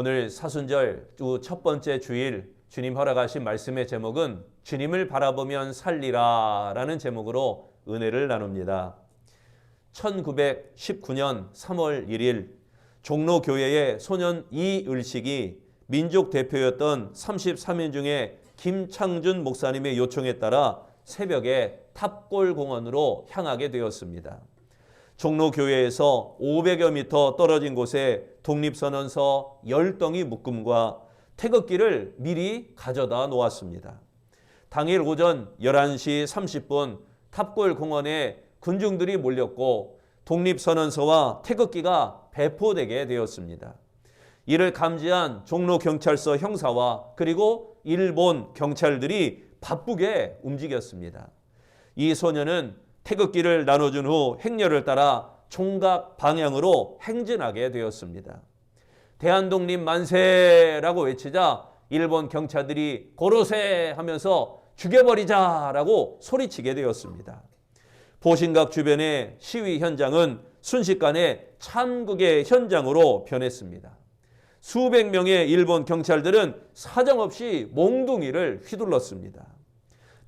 오늘 사순절 첫 번째 주일 주님 허락하신 말씀의 제목은 주님을 바라보면 살리라 라는 제목으로 은혜를 나눕니다. 1919년 3월 1일 종로교회의 소년 이을식이 민족 대표였던 33인 중에 김창준 목사님의 요청에 따라 새벽에 탑골공원으로 향하게 되었습니다. 종로교회에서 500여 미터 떨어진 곳에 독립선언서 10덩이 묶음과 태극기를 미리 가져다 놓았습니다. 당일 오전 11시 30분 탑골공원에 군중들이 몰렸고 독립선언서와 태극기가 배포되게 되었습니다. 이를 감지한 종로경찰서 형사와 그리고 일본 경찰들이 바쁘게 움직였습니다. 이 소년은 태극기를 나눠준 후 행렬을 따라 총각 방향으로 행진하게 되었습니다. 대한독립 만세라고 외치자 일본 경찰들이 고로세 하면서 죽여버리자라고 소리치게 되었습니다. 보신각 주변의 시위 현장은 순식간에 참극의 현장으로 변했습니다. 수백 명의 일본 경찰들은 사정없이 몽둥이를 휘둘렀습니다.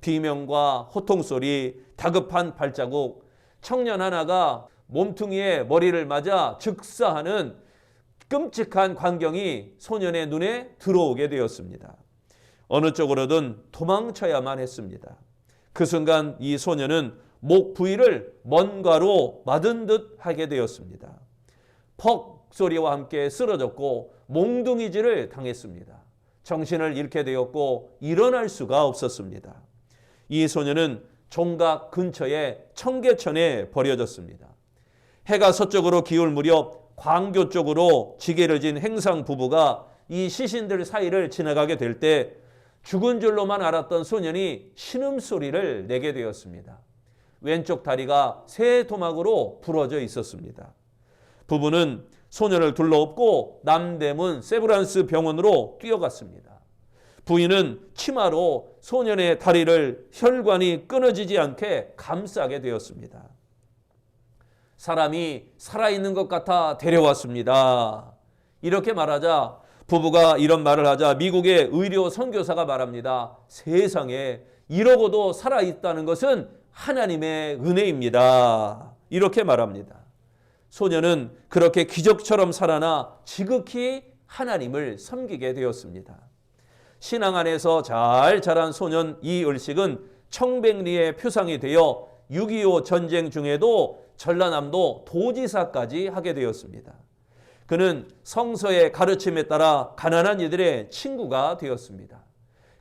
비명과 호통소리, 다급한 발자국, 청년 하나가 몸뚱이에 머리를 맞아 즉사하는 끔찍한 광경이 소년의 눈에 들어오게 되었습니다. 어느 쪽으로든 도망쳐야만 했습니다. 그 순간 이 소년은 목 부위를 뭔가로 맞은 듯 하게 되었습니다. 퍽 소리와 함께 쓰러졌고 몽둥이질을 당했습니다. 정신을 잃게 되었고 일어날 수가 없었습니다. 이 소년은 종각 근처의 청계천에 버려졌습니다. 해가 서쪽으로 기울 무렵 광교 쪽으로 지게를 진 행상 부부가 이 시신들 사이를 지나가게 될 때 죽은 줄로만 알았던 소년이 신음소리를 내게 되었습니다. 왼쪽 다리가 새 토막으로 부러져 있었습니다. 부부는 소년을 둘러엎고 남대문 세브란스 병원으로 뛰어갔습니다. 부인은 치마로 소년의 다리를 혈관이 끊어지지 않게 감싸게 되었습니다. 사람이 살아있는 것 같아 데려왔습니다. 이렇게 말하자 부부가 이런 말을 하자 미국의 의료 선교사가 말합니다. 세상에 이러고도 살아있다는 것은 하나님의 은혜입니다. 이렇게 말합니다. 소년은 그렇게 기적처럼 살아나 지극히 하나님을 섬기게 되었습니다. 신앙 안에서 잘 자란 소년 이을식은 청백리의 표상이 되어 6.25 전쟁 중에도 전라남도 도지사까지 하게 되었습니다. 그는 성서의 가르침에 따라 가난한 이들의 친구가 되었습니다.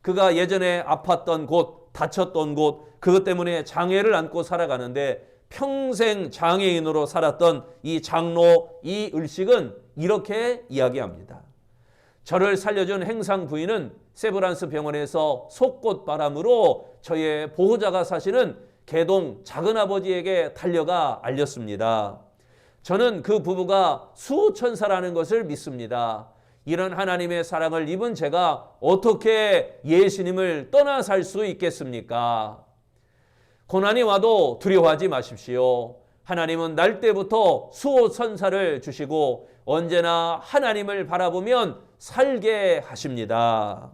그가 예전에 아팠던 곳, 다쳤던 곳, 그것 때문에 장애를 안고 살아가는데 평생 장애인으로 살았던 이 장로 이을식은 이렇게 이야기합니다. 저를 살려준 행상 부인은 세브란스 병원에서 속꽃바람으로 저의 보호자가 사시는 개동 작은아버지에게 달려가 알렸습니다. 저는 그 부부가 수천사라는 것을 믿습니다. 이런 하나님의 사랑을 입은 제가 어떻게 예수님을 떠나 살 수 있겠습니까? 고난이 와도 두려워하지 마십시오. 하나님은 날 때부터 수호천사를 주시고 언제나 하나님을 바라보면 살게 하십니다.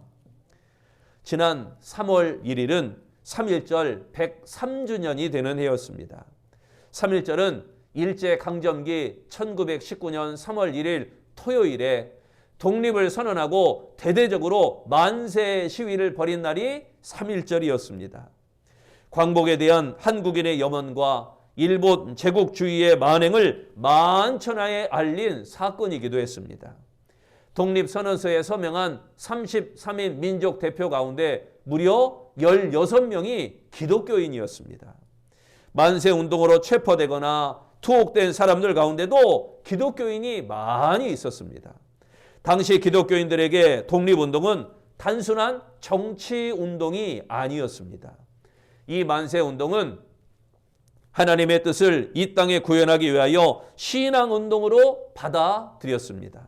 지난 3월 1일은 3.1절 103주년이 되는 해였습니다. 3.1절은 일제강점기 1919년 3월 1일 토요일에 독립을 선언하고 대대적으로 만세 시위를 벌인 날이 3.1절이었습니다. 광복에 대한 한국인의 염원과 일본 제국주의의 만행을 만천하에 알린 사건이기도 했습니다. 독립선언서에 서명한 33인 민족 대표 가운데 무려 16명이 기독교인이었습니다. 만세운동으로 체포되거나 투옥된 사람들 가운데도 기독교인이 많이 있었습니다. 당시 기독교인들에게 독립운동은 단순한 정치운동이 아니었습니다. 이 만세운동은 하나님의 뜻을 이 땅에 구현하기 위하여 신앙운동으로 받아들였습니다.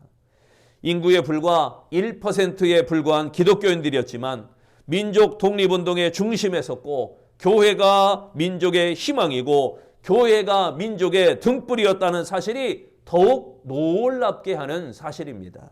인구의 불과 1%에 불과한 기독교인들이었지만 민족 독립운동의 중심에 섰고 교회가 민족의 희망이고 교회가 민족의 등불이었다는 사실이 더욱 놀랍게 하는 사실입니다.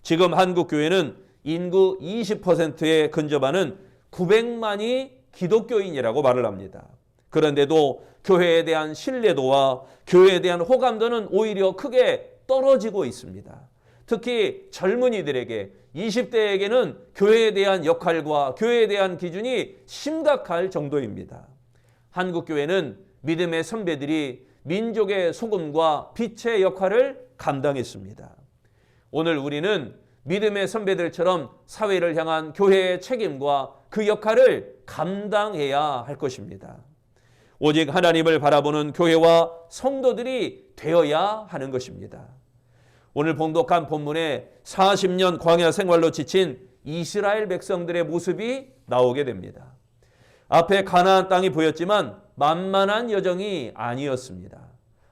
지금 한국 교회는 인구 20%에 근접하는 900만이 기독교인이라고 말을 합니다. 그런데도 교회에 대한 신뢰도와 교회에 대한 호감도는 오히려 크게 떨어지고 있습니다. 특히 젊은이들에게 20대에게는 교회에 대한 역할과 교회에 대한 기준이 심각할 정도입니다. 한국 교회는 믿음의 선배들이 민족의 소금과 빛의 역할을 감당했습니다. 오늘 우리는 믿음의 선배들처럼 사회를 향한 교회의 책임과 그 역할을 감당해야 할 것입니다. 오직 하나님을 바라보는 교회와 성도들이 되어야 하는 것입니다. 오늘 봉독한 본문에 40년 광야 생활로 지친 이스라엘 백성들의 모습이 나오게 됩니다. 앞에 가나안 땅이 보였지만 만만한 여정이 아니었습니다.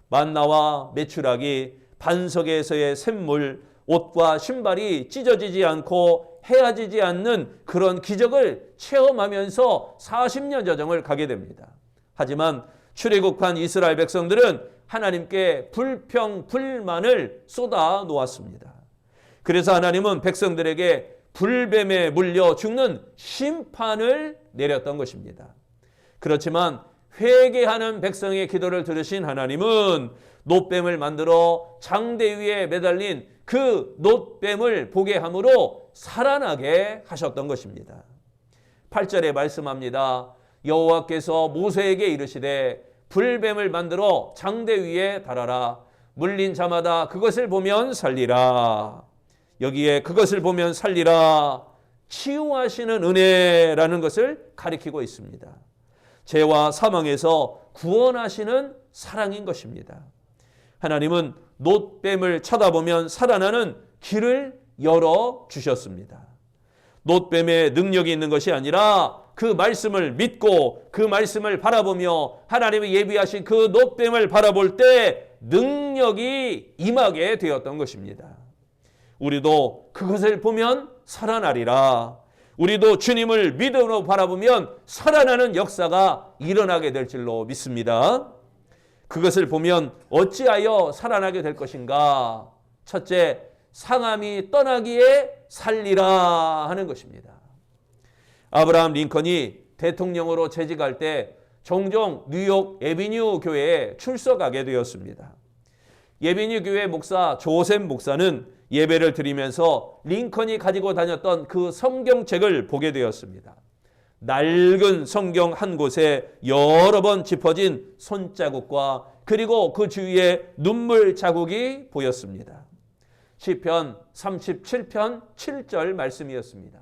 만나와 메추라기, 반석에서의 샘물, 옷과 신발이 찢어지지 않고 헤어지지 않는 그런 기적을 체험하면서 40년 여정을 가게 됩니다. 하지만 출애굽한 이스라엘 백성들은 하나님께 불평, 불만을 쏟아 놓았습니다. 그래서 하나님은 백성들에게 불뱀에 물려 죽는 심판을 내렸던 것입니다. 그렇지만 회개하는 백성의 기도를 들으신 하나님은 놋뱀을 만들어 장대 위에 매달린 그 놋뱀을 보게 함으로 살아나게 하셨던 것입니다. 8절에 말씀합니다. 여호와께서 모세에게 이르시되 불뱀을 만들어 장대 위에 달아라. 물린 자마다 그것을 보면 살리라. 여기에 그것을 보면 살리라. 치유하시는 은혜라는 것을 가리키고 있습니다. 죄와 사망에서 구원하시는 사랑인 것입니다. 하나님은 놋뱀을 쳐다보면 살아나는 길을 열어주셨습니다. 놋뱀에 능력이 있는 것이 아니라 그 말씀을 믿고 그 말씀을 바라보며 하나님이 예비하신 그 놋뱀을 바라볼 때 능력이 임하게 되었던 것입니다. 우리도 그것을 보면 살아나리라. 우리도 주님을 믿음으로 바라보면 살아나는 역사가 일어나게 될 줄로 믿습니다. 그것을 보면 어찌하여 살아나게 될 것인가? 첫째, 상함이 떠나기에 살리라 하는 것입니다. 아브라함 링컨이 대통령으로 재직할 때 종종 뉴욕 에비뉴 교회에 출석하게 되었습니다. 에비뉴 교회 목사 조셉 목사는 예배를 드리면서 링컨이 가지고 다녔던 그 성경책을 보게 되었습니다. 낡은 성경 한 곳에 여러 번 짚어진 손자국과 그리고 그 주위에 눈물 자국이 보였습니다. 시편 37편 7절 말씀이었습니다.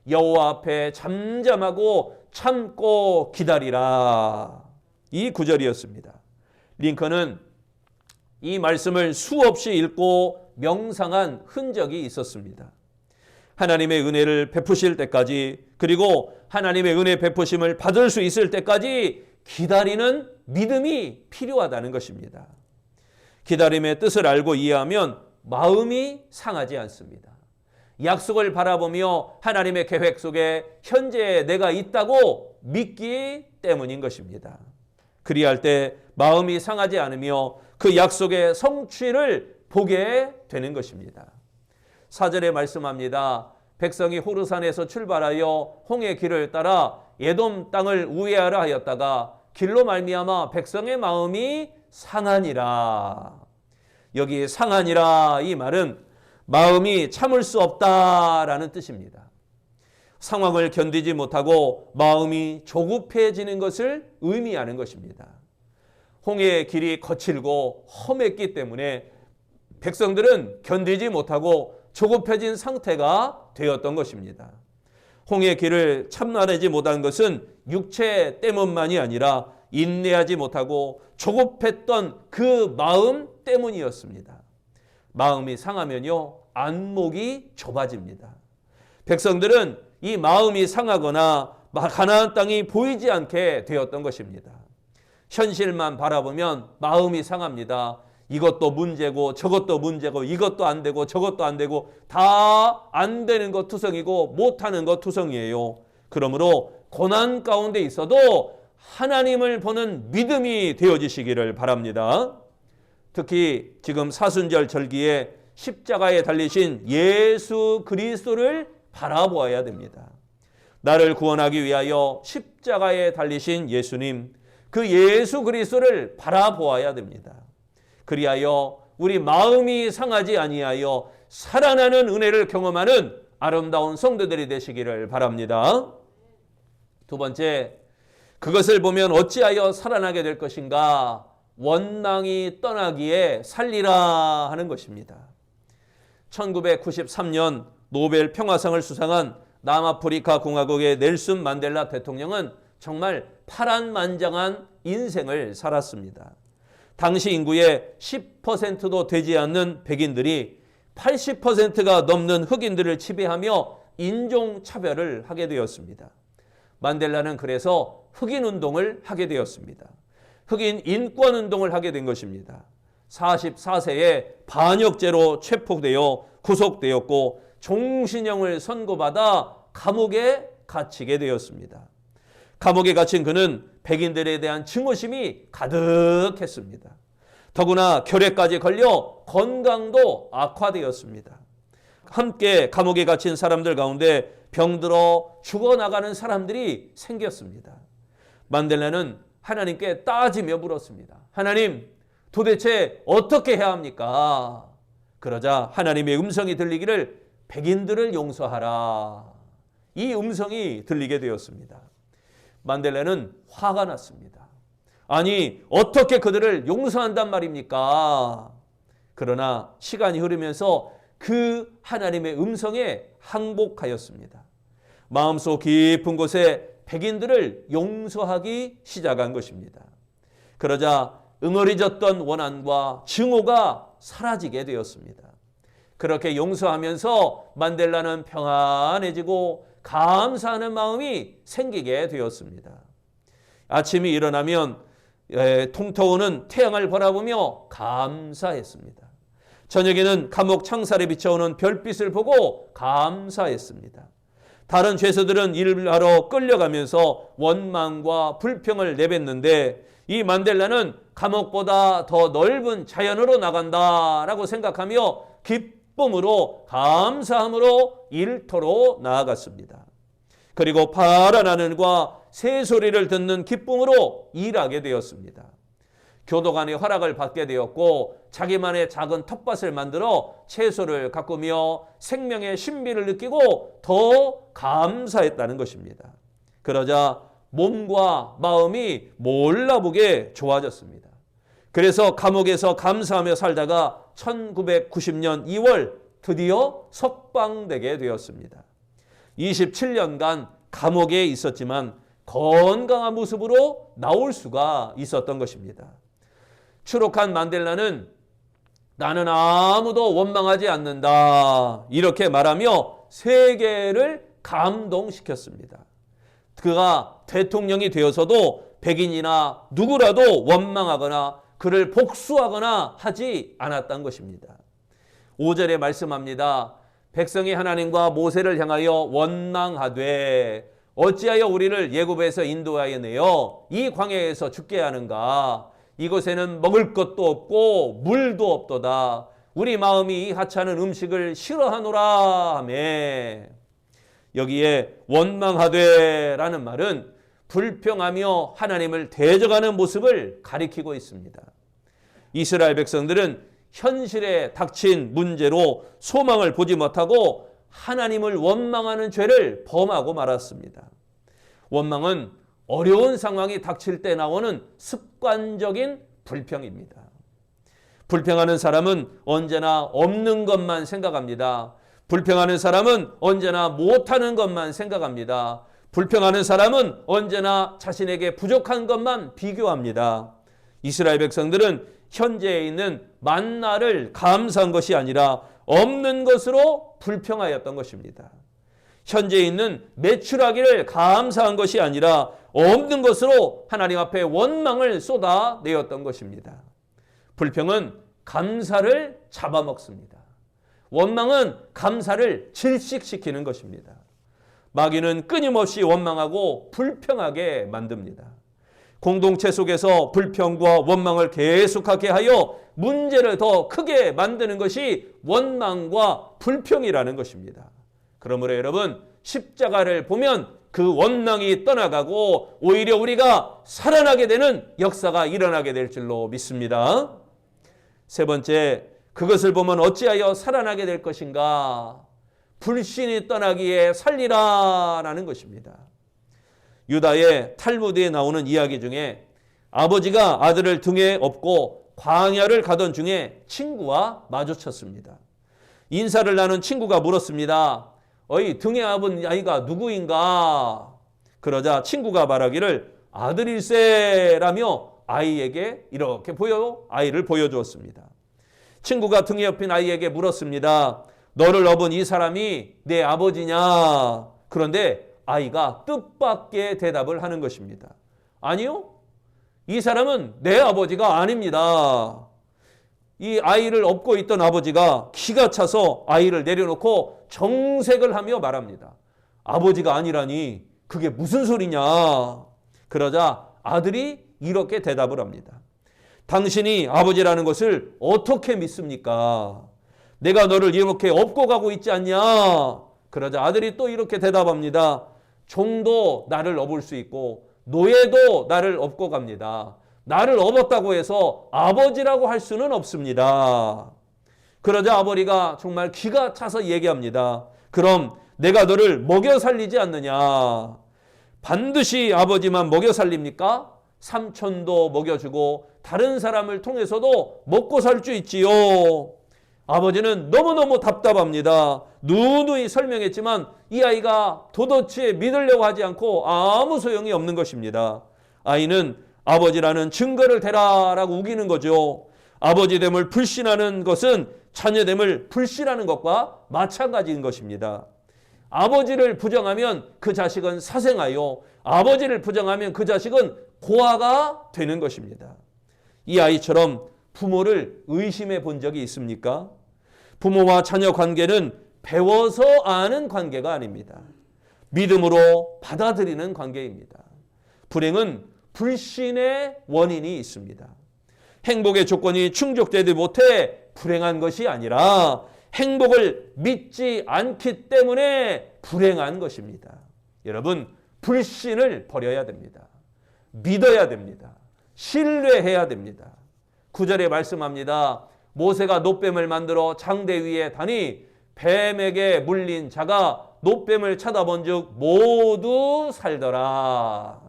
여호와 앞에 잠잠하고 참고 기다리라. 이 구절이었습니다. 링컨은 이 말씀을 수없이 읽고 명상한 흔적이 있었습니다. 하나님의 은혜를 베푸실 때까지, 그리고 하나님의 은혜 베푸심을 받을 수 있을 때까지 기다리는 믿음이 필요하다는 것입니다. 기다림의 뜻을 알고 이해하면 마음이 상하지 않습니다. 약속을 바라보며 하나님의 계획 속에 현재 내가 있다고 믿기 때문인 것입니다. 그리할 때 마음이 상하지 않으며 그 약속의 성취를 보게 되는 것입니다. 4절에 말씀합니다. 백성이 호르산에서 출발하여 홍해 길을 따라 에돔 땅을 우회하라 하였다가 길로 말미암아 백성의 마음이 상하니라. 여기 상하니라 이 말은 마음이 참을 수 없다라는 뜻입니다. 상황을 견디지 못하고 마음이 조급해지는 것을 의미하는 것입니다. 홍해의 길이 거칠고 험했기 때문에 백성들은 견디지 못하고 조급해진 상태가 되었던 것입니다. 홍해의 길을 참아내지 못한 것은 육체 때문만이 아니라 인내하지 못하고 조급했던 그 마음 때문이었습니다. 마음이 상하면요, 안목이 좁아집니다. 백성들은 이 마음이 상하거나 가나안 땅이 보이지 않게 되었던 것입니다. 현실만 바라보면 마음이 상합니다. 이것도 문제고 저것도 문제고 이것도 안 되고 저것도 안 되고 다 안 되는 것 투성이고 못하는 것 투성이에요. 그러므로 고난 가운데 있어도 하나님을 보는 믿음이 되어지시기를 바랍니다. 특히 지금 사순절 절기에 십자가에 달리신 예수 그리스도를 바라보아야 됩니다. 나를 구원하기 위하여 십자가에 달리신 예수님, 그 예수 그리스도를 바라보아야 됩니다. 그리하여 우리 마음이 상하지 아니하여 살아나는 은혜를 경험하는 아름다운 성도들이 되시기를 바랍니다. 두 번째, 그것을 보면 어찌하여 살아나게 될 것인가? 원망이 떠나기에 살리라 하는 것입니다. 1993년 노벨 평화상을 수상한 남아프리카 공화국의 넬슨 만델라 대통령은 정말 파란만장한 인생을 살았습니다. 당시 인구의 10%도 되지 않는 백인들이 80%가 넘는 흑인들을 지배하며 인종차별을 하게 되었습니다. 만델라는 그래서 흑인 운동을 하게 되었습니다. 흑인 인권 운동을 하게 된 것입니다. 44세에 반역죄로 체포되어 구속되었고 종신형을 선고받아 감옥에 갇히게 되었습니다. 감옥에 갇힌 그는 백인들에 대한 증오심이 가득했습니다. 더구나 결핵까지 걸려 건강도 악화되었습니다. 함께 감옥에 갇힌 사람들 가운데 병들어 죽어나가는 사람들이 생겼습니다. 만델라는 하나님께 따지며 물었습니다. 하나님, 도대체 어떻게 해야 합니까? 그러자 하나님의 음성이 들리기를 백인들을 용서하라. 이 음성이 들리게 되었습니다. 만델라는 화가 났습니다. 아니, 어떻게 그들을 용서한단 말입니까? 그러나 시간이 흐르면서 그 하나님의 음성에 항복하였습니다. 마음속 깊은 곳에 백인들을 용서하기 시작한 것입니다. 그러자 응어리졌던 원한과 증오가 사라지게 되었습니다. 그렇게 용서하면서 만델라는 평안해지고 감사하는 마음이 생기게 되었습니다. 아침이 일어나면 통터오는 태양을 바라보며 감사했습니다. 저녁에는 감옥 창살에 비춰오는 별빛을 보고 감사했습니다. 다른 죄수들은 일을 하러 끌려가면서 원망과 불평을 내뱉는데 이 만델라는 감옥보다 더 넓은 자연으로 나간다라고 생각하며 기쁨으로 감사함으로 일터로 나아갔습니다. 그리고 파란 하늘과 새소리를 듣는 기쁨으로 일하게 되었습니다. 교도관의 허락을 받게 되었고 자기만의 작은 텃밭을 만들어 채소를 가꾸며 생명의 신비를 느끼고 더 감사했다는 것입니다. 그러자 몸과 마음이 몰라보게 좋아졌습니다. 그래서 감옥에서 감사하며 살다가 1990년 2월 드디어 석방되게 되었습니다. 27년간 감옥에 있었지만 건강한 모습으로 나올 수가 있었던 것입니다. 추록한 만델라는 나는 아무도 원망하지 않는다 이렇게 말하며 세계를 감동시켰습니다. 그가 대통령이 되어서도 백인이나 누구라도 원망하거나 그를 복수하거나 하지 않았던 것입니다. 5절에 말씀합니다. 백성이 하나님과 모세를 향하여 원망하되 어찌하여 우리를 애굽에서 인도하여 내어 이 광야에서 죽게 하는가? 이곳에는 먹을 것도 없고 물도 없도다. 우리 마음이 이 하찮은 음식을 싫어하노라 하며 여기에 원망하되 라는 말은 불평하며 하나님을 대적하는 모습을 가리키고 있습니다. 이스라엘 백성들은 현실에 닥친 문제로 소망을 보지 못하고 하나님을 원망하는 죄를 범하고 말았습니다. 원망은 어려운 상황이 닥칠 때 나오는 습관적인 불평입니다. 불평하는 사람은 언제나 없는 것만 생각합니다. 불평하는 사람은 언제나 못하는 것만 생각합니다. 불평하는 사람은 언제나 자신에게 부족한 것만 비교합니다. 이스라엘 백성들은 현재에 있는 만나를 감사한 것이 아니라 없는 것으로 불평하였던 것입니다. 현재에 있는 매출하기를 감사한 것이 아니라 없는 것으로 하나님 앞에 원망을 쏟아내었던 것입니다. 불평은 감사를 잡아먹습니다. 원망은 감사를 질식시키는 것입니다. 마귀는 끊임없이 원망하고 불평하게 만듭니다. 공동체 속에서 불평과 원망을 계속하게 하여 문제를 더 크게 만드는 것이 원망과 불평이라는 것입니다. 그러므로 여러분, 십자가를 보면 그 원망이 떠나가고 오히려 우리가 살아나게 되는 역사가 일어나게 될 줄로 믿습니다. 세 번째, 그것을 보면 어찌하여 살아나게 될 것인가? 불신이 떠나기에 살리라라는 것입니다. 유다의 탈무드에 나오는 이야기 중에 아버지가 아들을 등에 업고 광야를 가던 중에 친구와 마주쳤습니다. 인사를 나눈 친구가 물었습니다. 어이, 등에 업은 아이가 누구인가? 그러자 친구가 말하기를 아들일세라며 아이에게 이렇게 아이를 보여주었습니다. 친구가 등에 업힌 아이에게 물었습니다. 너를 업은 이 사람이 내 아버지냐? 그런데 아이가 뜻밖의 대답을 하는 것입니다. 아니요, 이 사람은 내 아버지가 아닙니다. 이 아이를 업고 있던 아버지가 기가 차서 아이를 내려놓고 정색을 하며 말합니다. 아버지가 아니라니 그게 무슨 소리냐? 그러자 아들이 이렇게 대답을 합니다. 당신이 아버지라는 것을 어떻게 믿습니까? 내가 너를 이렇게 업고 가고 있지 않냐? 그러자 아들이 또 이렇게 대답합니다. 종도 나를 업을 수 있고 노예도 나를 업고 갑니다. 나를 업었다고 해서 아버지라고 할 수는 없습니다. 그러자 아버지가 정말 기가 차서 얘기합니다. 그럼 내가 너를 먹여 살리지 않느냐? 반드시 아버지만 먹여 살립니까? 삼촌도 먹여주고 다른 사람을 통해서도 먹고 살 수 있지요. 아버지는 너무너무 답답합니다. 누누이 설명했지만 이 아이가 도대체 믿으려고 하지 않고 아무 소용이 없는 것입니다. 아이는 아버지라는 증거를 대라라고 우기는 거죠. 아버지됨을 불신하는 것은 자녀됨을 불신하는 것과 마찬가지인 것입니다. 아버지를 부정하면 그 자식은 사생하여 아버지를 부정하면 그 자식은 고아가 되는 것입니다. 이 아이처럼 부모를 의심해 본 적이 있습니까? 부모와 자녀 관계는 배워서 아는 관계가 아닙니다. 믿음으로 받아들이는 관계입니다. 불행은 불신의 원인이 있습니다. 행복의 조건이 충족되지 못해 불행한 것이 아니라 행복을 믿지 않기 때문에 불행한 것입니다. 여러분, 불신을 버려야 됩니다. 믿어야 됩니다. 신뢰해야 됩니다. 9절에 말씀합니다. 모세가 놋뱀을 만들어 장대 위에 다니 뱀에게 물린 자가 놋뱀을 쳐다본 즉 모두 살더라.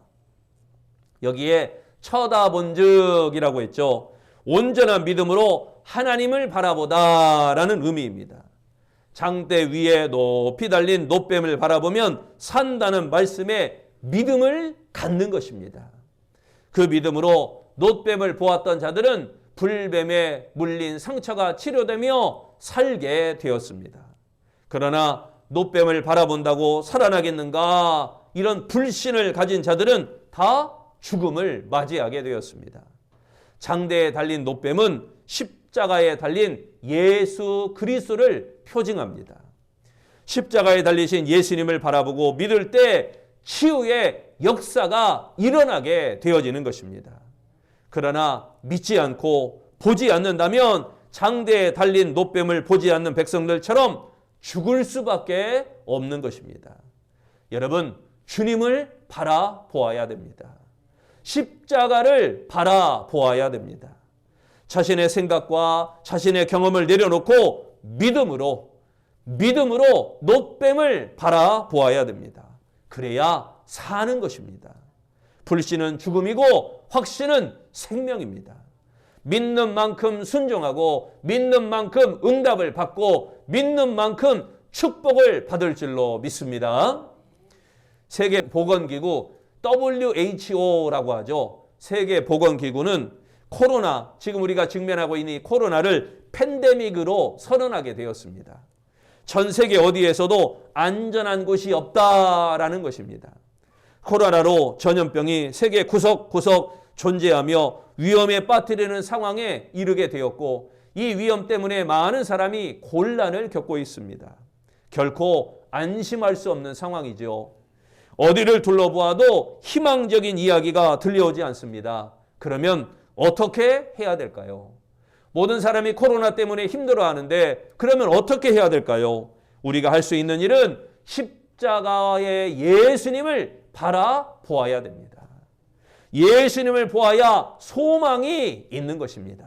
여기에 쳐다본 즉이라고 했죠. 온전한 믿음으로 하나님을 바라보다라는 의미입니다. 장대 위에 높이 달린 놋뱀을 바라보면 산다는 말씀에 믿음을 갖는 것입니다. 그 믿음으로 놋뱀을 보았던 자들은 불뱀에 물린 상처가 치료되며 살게 되었습니다. 그러나 놋뱀을 바라본다고 살아나겠는가? 이런 불신을 가진 자들은 다 죽음을 맞이하게 되었습니다. 장대에 달린 놋뱀은 십자가에 달린 예수 그리스도를 표징합니다. 십자가에 달리신 예수님을 바라보고 믿을 때 치유의 역사가 일어나게 되어지는 것입니다. 그러나 믿지 않고 보지 않는다면 장대에 달린 놋뱀을 보지 않는 백성들처럼 죽을 수밖에 없는 것입니다. 여러분, 주님을 바라보아야 됩니다. 십자가를 바라보아야 됩니다. 자신의 생각과 자신의 경험을 내려놓고 믿음으로 놋뱀을 바라보아야 됩니다. 그래야 사는 것입니다. 불신은 죽음이고 확신은 생명입니다. 믿는 만큼 순종하고 믿는 만큼 응답을 받고 믿는 만큼 축복을 받을 줄로 믿습니다. 세계보건기구 WHO라고 하죠. 세계보건기구는 코로나, 지금 우리가 직면하고 있는 이 코로나를 팬데믹으로 선언하게 되었습니다. 전 세계 어디에서도 안전한 곳이 없다라는 것입니다. 코로나로 전염병이 세계 구석구석 존재하며 위험에 빠뜨리는 상황에 이르게 되었고 이 위험 때문에 많은 사람이 곤란을 겪고 있습니다. 결코 안심할 수 없는 상황이죠. 어디를 둘러보아도 희망적인 이야기가 들려오지 않습니다. 그러면 어떻게 해야 될까요? 모든 사람이 코로나 때문에 힘들어하는데 그러면 어떻게 해야 될까요? 우리가 할 수 있는 일은 십자가의 예수님을 바라보아야 됩니다. 예수님을 보아야 소망이 있는 것입니다.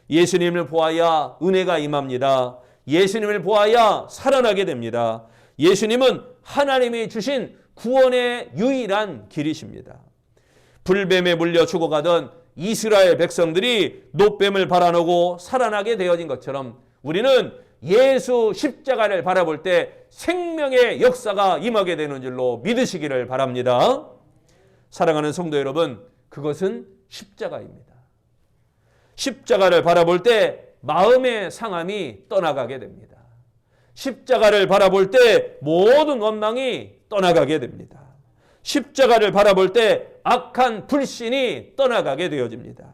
예수님을 보아야 은혜가 임합니다. 예수님을 보아야 살아나게 됩니다. 예수님은 하나님이 주신 구원의 유일한 길이십니다. 불뱀에 물려 죽어가던 이스라엘 백성들이 노뱀을 바라보고 살아나게 되어진 것처럼 우리는 예수 십자가를 바라볼 때 생명의 역사가 임하게 되는 줄로 믿으시기를 바랍니다. 사랑하는 성도 여러분, 그것은 십자가입니다. 십자가를 바라볼 때 마음의 상함이 떠나가게 됩니다. 십자가를 바라볼 때 모든 원망이 떠나가게 됩니다. 십자가를 바라볼 때 악한 불신이 떠나가게 되어집니다.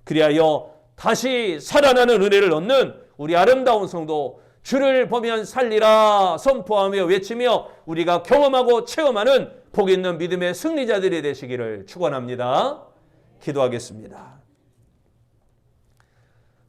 그리하여 다시 살아나는 은혜를 얻는 우리 아름다운 성도, 주를 보면 살리라 선포하며 외치며 우리가 경험하고 체험하는 복 있는 믿음의 승리자들이 되시기를 축원합니다. 기도하겠습니다.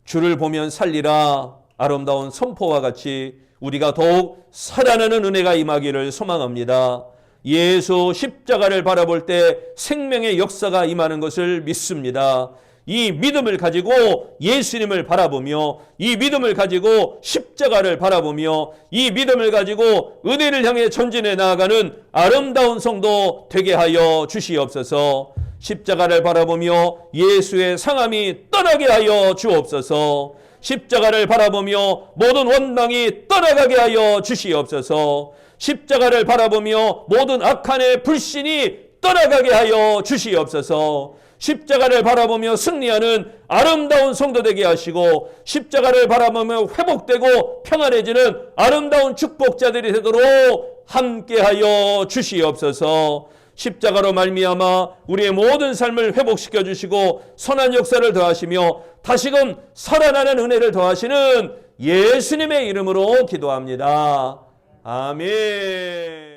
주를 보면 살리라 아름다운 선포와 같이 우리가 더욱 살아나는 은혜가 임하기를 소망합니다. 예수 십자가를 바라볼 때 생명의 역사가 임하는 것을 믿습니다. 이 믿음을 가지고 예수님을 바라보며 이 믿음을 가지고 십자가를 바라보며 이 믿음을 가지고 은혜를 향해 전진해 나아가는 아름다운 성도 되게 하여 주시옵소서. 십자가를 바라보며 예수의 상함이 떠나게 하여 주옵소서. 십자가를 바라보며 모든 원망이 떠나가게 하여 주시옵소서. 십자가를 바라보며 모든 악한의 불신이 떠나가게 하여 주시옵소서. 십자가를 바라보며 승리하는 아름다운 성도 되게 하시고 십자가를 바라보며 회복되고 평안해지는 아름다운 축복자들이 되도록 함께하여 주시옵소서. 십자가로 말미암아 우리의 모든 삶을 회복시켜 주시고 선한 역사를 더하시며 다시금 살아나는 은혜를 더하시는 예수님의 이름으로 기도합니다. 아멘.